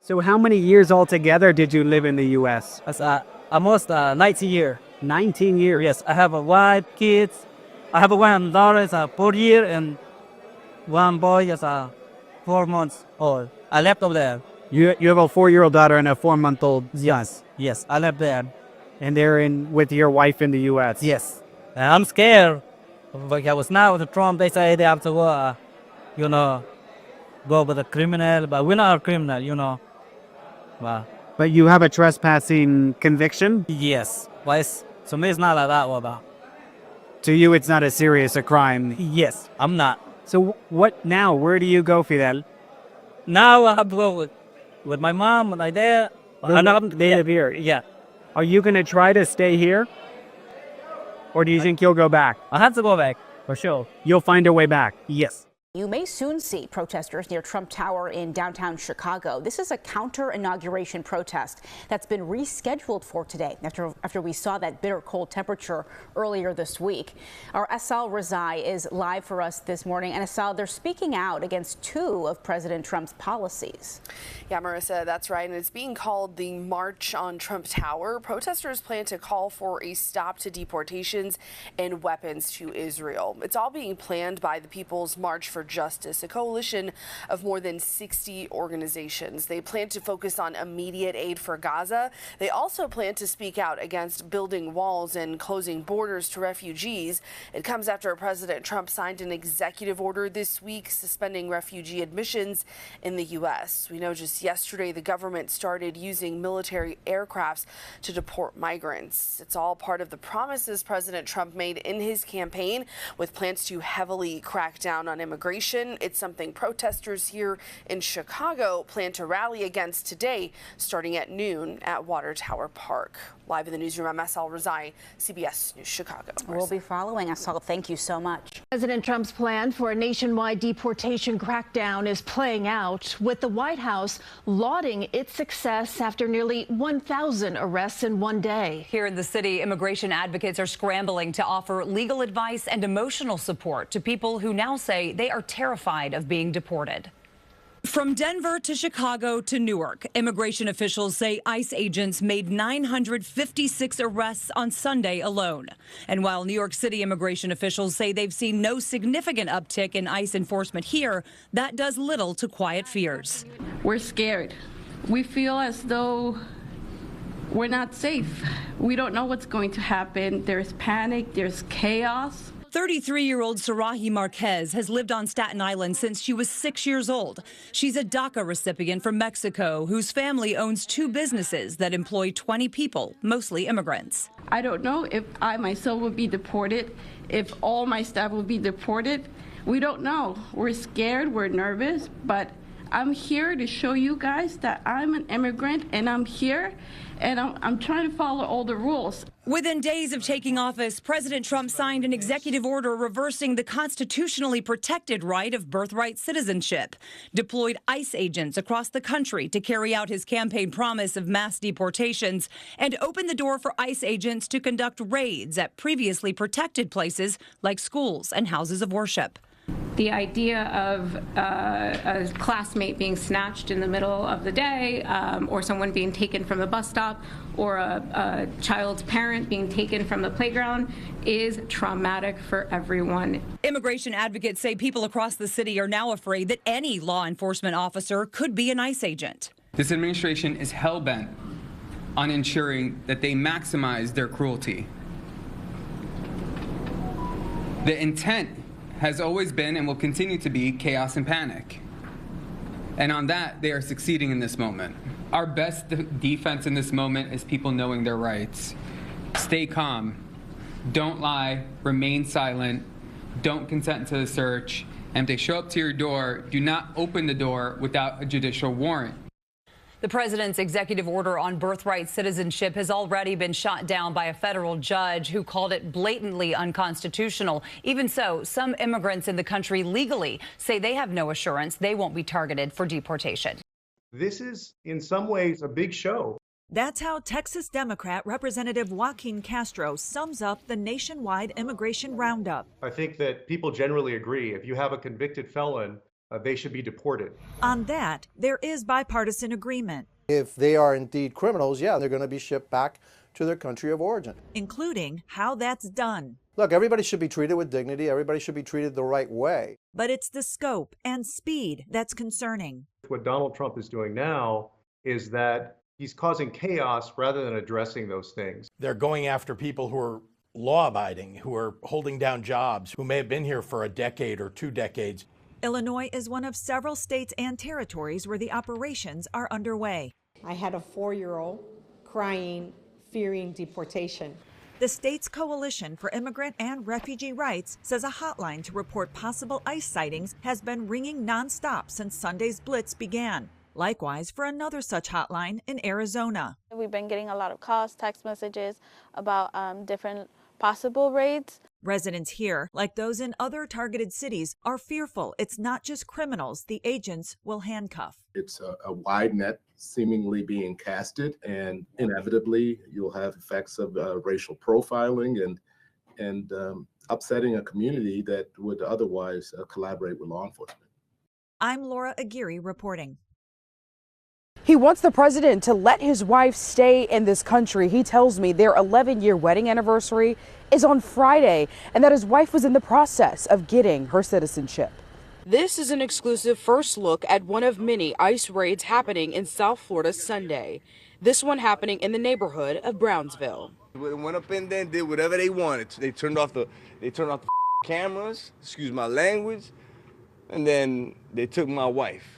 So how many years altogether did you live in the U.S.? That's almost 19 years. 19 years. Yes, I have a wife, kids. I have one daughter is 4 years and one boy is 4 months old. I left over there. You have a 4-year-old daughter and a 4-month-old son. Yes, I left there. And they're in with your wife in the U.S. Yes, and I'm scared because now with Trump they say they have to go with a criminal, but we're not a criminal. But you have a trespassing conviction? Yes, but to me it's not like that. About To you, it's not as serious a crime. yes, I'm not. So what now? Where do you go, Fidel? Now I have to go with my mom and my dad. They live here. Yeah, Are you going to try to stay here? Or do you think you'll go back? I have to go back for sure. You'll find a way back. Yes. You may soon see protesters near Trump Tower in downtown Chicago. This is a counter-inauguration protest that's been rescheduled for today after we saw that bitter cold temperature earlier this week. Our Asal Razai is live for us this morning. And Asal, they're speaking out against 2 of President Trump's policies. Yeah, Marissa, that's right. And it's being called the March on Trump Tower. Protesters plan to call for a stop to deportations and weapons to Israel. It's all being planned by the People's March for Justice, a coalition of more than 60 organizations. They plan to focus on immediate aid for Gaza. They also plan to speak out against building walls and closing borders to refugees. It comes after President Trump signed an executive order this week suspending refugee admissions in the U.S. We know just yesterday the government started using military aircrafts to deport migrants. It's all part of the promises President Trump made in his campaign with plans to heavily crack down on immigration. It's something protesters here in Chicago plan to rally against today, starting at noon at Water Tower Park. Live in the newsroom, I'm Asal Razai, CBS News Chicago. We'll be following. Asal, thank you so much. President Trump's plan for a nationwide deportation crackdown is playing out, with the White House lauding its success after nearly 1,000 arrests in one day. Here in the city, immigration advocates are scrambling to offer legal advice and emotional support to people who now say they are terrified of being deported. From Denver to Chicago to Newark, immigration officials say ICE agents made 956 arrests on Sunday alone. And while New York City immigration officials say they've seen no significant uptick in ICE enforcement here, that does little to quiet fears. We're scared. We feel as though we're not safe. We don't know what's going to happen. There's panic, there's chaos. 33-year-old Sarahi Marquez has lived on Staten Island since she was 6 years old. She's a DACA recipient from Mexico whose family owns 2 businesses that employ 20 people, mostly immigrants. I don't know if I myself would be deported, if all my staff would be deported. We don't know. We're scared, we're nervous, but I'm here to show you guys that I'm an immigrant and I'm here and I'm trying to follow all the rules. Within days of taking office, President Trump signed an executive order reversing the constitutionally protected right of birthright citizenship, deployed ICE agents across the country to carry out his campaign promise of mass deportations, and opened the door for ICE agents to conduct raids at previously protected places like schools and houses of worship. The idea of a classmate being snatched in the middle of the day, or someone being taken from the bus stop, or a child's parent being taken from the playground is traumatic for everyone. Immigration advocates say people across the city are now afraid that any law enforcement officer could be an ICE agent. This administration is hell-bent on ensuring that they maximize their cruelty. The intent has always been and will continue to be chaos and panic. And on that, they are succeeding in this moment. Our best defense in this moment is people knowing their rights. Stay calm. Don't lie. Remain silent. Don't consent to the search. And if they show up to your door, do not open the door without a judicial warrant. The president's executive order on birthright citizenship has already been shot down by a federal judge who called it blatantly unconstitutional. Even so, some immigrants in the country legally say they have no assurance they won't be targeted for deportation. This is, in some ways, a big show. That's how Texas Democrat Representative Joaquin Castro sums up the nationwide immigration roundup. I think that people generally agree if you have a convicted felon they should be deported. On that, there is bipartisan agreement, If they are indeed criminals, yeah, they're going to be shipped back to their country of origin. including how that's done. Look, everybody should be treated with dignity. Everybody should be treated the right way. But it's the scope and speed that's concerning. What Donald Trump is doing now is that he's causing chaos rather than addressing those things. They're going after people who are law-abiding, who are holding down jobs, who may have been here for a decade or 2 decades. Illinois is one of several states and territories where the operations are underway. I had a 4-year-old crying, fearing deportation. The state's Coalition for Immigrant and Refugee Rights says a hotline to report possible ICE sightings has been ringing nonstop since Sunday's blitz began. Likewise for another such hotline in Arizona. We've been getting a lot of calls, text messages about different possible raids. Residents here, like those in other targeted cities, are fearful it's not just criminals the agents will handcuff. It's a wide net seemingly being casted, and inevitably you'll have effects of racial profiling and upsetting a community that would otherwise collaborate with law enforcement. I'm Laura Aguirre reporting. He wants the president to let his wife stay in this country. He tells me their 11-year wedding anniversary is on Friday and that his wife was in the process of getting her citizenship. This is an exclusive first look at one of many ICE raids happening in South Florida Sunday. This one happening in the neighborhood of Brownsville. They went up in there and did whatever they wanted. They turned off the cameras, excuse my language, and then they took my wife.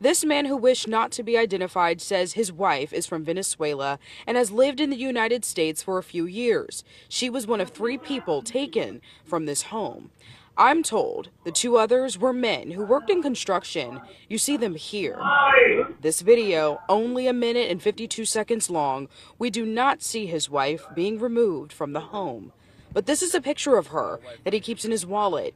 This man who wished not to be identified says his wife is from Venezuela and has lived in the United States for a few years. She was one of 3 people taken from this home. I'm told the 2 others were men who worked in construction. You see them here. This video, only 1 minute and 52 seconds long, we do not see his wife being removed from the home. But this is a picture of her that he keeps in his wallet.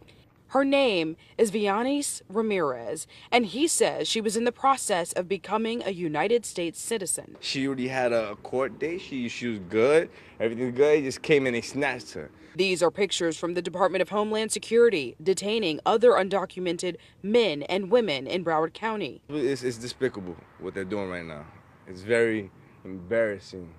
Her name is Vianis Ramirez, and he says she was in the process of becoming a United States citizen. She already had a court date. She was good. Everything's good. He just came and they snatched her. These are pictures from the Department of Homeland Security detaining other undocumented men and women in Broward County. It's despicable what they're doing right now. It's very embarrassing.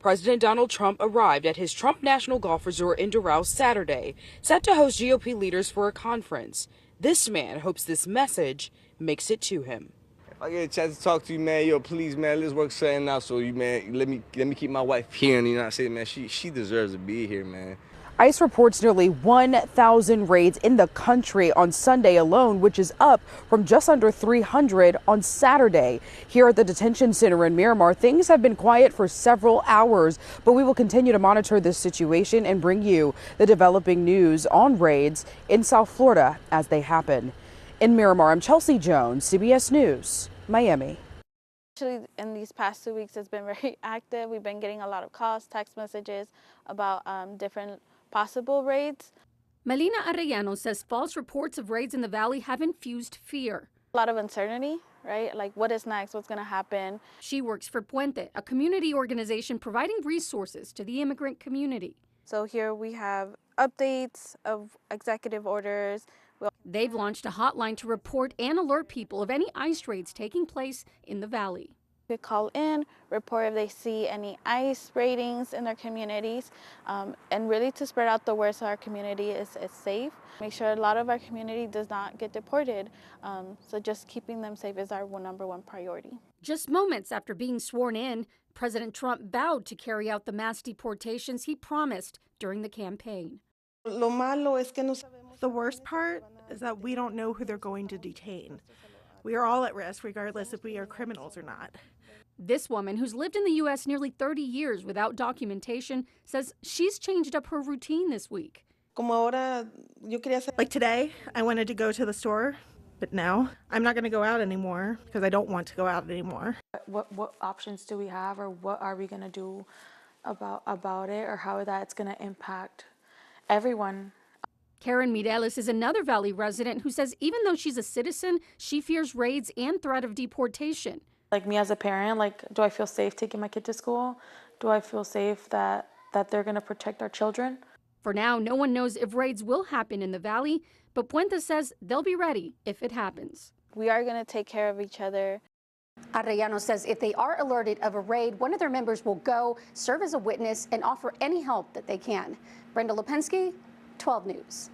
President Donald Trump arrived at his Trump National Golf Resort in Doral Saturday, set to host GOP leaders for a conference. This man hopes this message makes it to him. If I get a chance to talk to you, man, yo, please, man, let's work something out. So you, man, let me keep my wife here in the United States, man. She deserves to be here, man. ICE reports nearly 1,000 raids in the country on Sunday alone, which is up from just under 300 on Saturday. Here at the detention center in Miramar, things have been quiet for several hours, but we will continue to monitor this situation and bring you the developing news on raids in South Florida as they happen. In Miramar, I'm Chelsea Jones, CBS News, Miami. Actually, in these past 2 weeks, it's been very active. We've been getting a lot of calls, text messages about different possible raids. Melina Arellano says false reports of raids in the valley have infused fear. A lot of uncertainty, right? Like, what is next? What's going to happen? She works for Puente, a community organization providing resources to the immigrant community. So here we have updates of executive orders. They've launched a hotline to report and alert people of any ICE raids taking place in the valley. They call in, report if they see any ICE ratings in their communities, and really to spread out the word so our community is safe. Make sure a lot of our community does not get deported, so just keeping them safe is our #1 priority. Just moments after being sworn in, President Trump vowed to carry out the mass deportations he promised during the campaign. The worst part is that we don't know who they're going to detain. We are all at risk, regardless if we are criminals or not. This woman, who's lived in the U.S. nearly 30 years without documentation, says she's changed up her routine this week. Like today, I wanted to go to the store, but now I'm not going to go out anymore because I don't want to go out anymore. What options do we have, or what are we going to do about it, or how that's going to impact everyone? Karen Mireles is another Valley resident who says even though she's a citizen, she fears raids and threat of deportation. Like me as a parent, like, do I feel safe taking my kid to school? Do I feel safe that they're going to protect our children? For now, no one knows if raids will happen in the valley, but Puente says they'll be ready if it happens. we are going to take care of each other. Arellano says if they are alerted of a raid, one of their members will go, serve as a witness, and offer any help that they can. Brenda Lipinski, 12 News.